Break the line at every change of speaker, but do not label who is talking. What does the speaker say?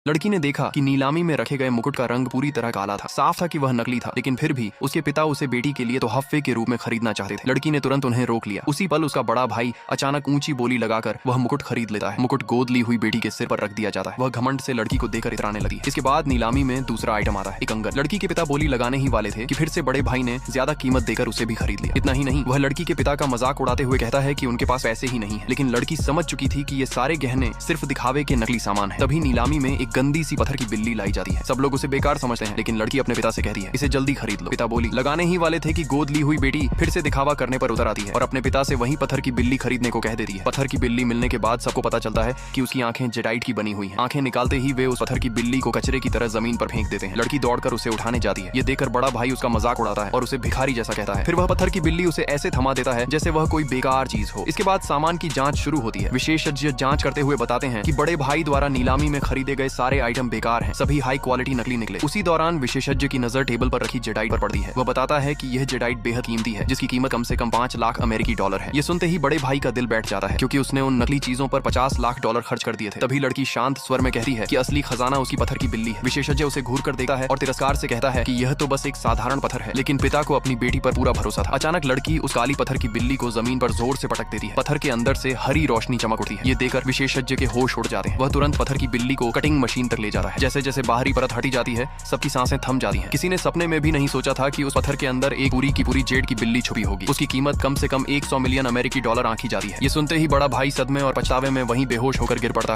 लड़की ने देखा कि नीलामी में रखे गए मुकुट का रंग पूरी तरह काला था। साफ था कि वह नकली था, लेकिन फिर भी उसके पिता उसे बेटी के लिए तोहफे के रूप में खरीदना चाहते थे। लड़की ने तुरंत उन्हें रोक लिया। उसी पल उसका बड़ा भाई अचानक ऊंची बोली लगाकर वह मुकुट खरीद लेता है। मुकुट गोद ली हुई बेटी के सिर पर रख दिया जाता है। वह घमंड से लड़की को देकर इतराने लगी। इसके बाद नीलामी में दूसरा आइटम आता है, एक कंगन। लड़की के पिता बोली लगाने ही वाले थे कि फिर से बड़े भाई ने ज्यादा कीमत देकर उसे भी खरीद लिया। इतना ही नहीं, वह लड़की के पिता का मजाक उड़ाते हुए कहता है कि उनके पास पैसे ही नहीं है। लेकिन लड़की समझ चुकी थी कि ये सारे गहने सिर्फ दिखावे के नकली सामान है। तभी नीलामी में एक गंदी सी पत्थर की बिल्ली लाई जाती है। सब लोग उसे बेकार समझते हैं, लेकिन लड़की अपने पिता से कहती है, इसे जल्दी खरीद लो। पिता बोली लगाने ही वाले थे कि गोद ली हुई बेटी फिर से दिखावा करने पर उतर आती है और अपने पिता से वही पत्थर की बिल्ली खरीदने को कह देती है। पत्थर की बिल्ली मिलने के बाद सबको पता चलता है कि उसकी आंखें जेडाइट की बनी हुई हैं। आंखें निकालते ही वे उस पत्थर की बिल्ली को कचरे की तरह जमीन पर फेंक देते हैं। लड़की दौड़कर उसे उठाने जाती है। ये देखकर बड़ा भाई उसका मजाक उड़ाता है और उसे भिखारी जैसा कहता है। फिर वह पत्थर की बिल्ली उसे ऐसे थमा देता है जैसे वह कोई बेकार चीज हो। इसके बाद सामान की जांच शुरू होती है। विशेषज्ञ जांच करते हुए बताते हैं कि बड़े भाई द्वारा नीलामी में खरीदे गए सारे आइटम बेकार हैं। सभी हाई क्वालिटी नकली निकले। उसी दौरान विशेषज्ञ की नजर टेबल पर रखी जेडाइट पर पड़ती है। वह बताता है कि यह जेडाइट बेहद कीमती है, जिसकी कीमत कम से कम 5 लाख अमेरिकी डॉलर है। ये सुनते ही बड़े भाई का दिल बैठ जाता है, क्योंकि उसने उन नकली चीजों पर 50 लाख डॉलर खर्च कर दिए थे। तभी लड़की शांत स्वर में कहती है कि असली खजाना उसकी पत्थर की बिल्ली है। विशेषज्ञ उसे घूर कर देखता है और तिरस्कार से कहता है कि यह तो बस एक साधारण पत्थर है। लेकिन पिता को अपनी बेटी पर पूरा भरोसा था। अचानक लड़की उस काली पत्थर की बिल्ली को जमीन पर जोर से पटक देती है। पत्थर के अंदर से हरी रोशनी चमक उठती है। ये देखकर विशेषज्ञ के होश उड़ जाते हैं। वह तुरंत पत्थर की बिल्ली को कटिंग मशीन तक ले जाता है। जैसे जैसे बाहरी परत हटी जाती है, सबकी सांसें थम जाती हैं। किसी ने सपने में भी नहीं सोचा था कि उस पत्थर के अंदर एक पूरी की पूरी जेड की बिल्ली छुपी होगी। उसकी कीमत कम से कम 100 मिलियन अमेरिकी डॉलर आंकी जाती है। ये सुनते ही बड़ा भाई सदमे और पछतावे में वहीं बेहोश होकर गिर पड़ता है।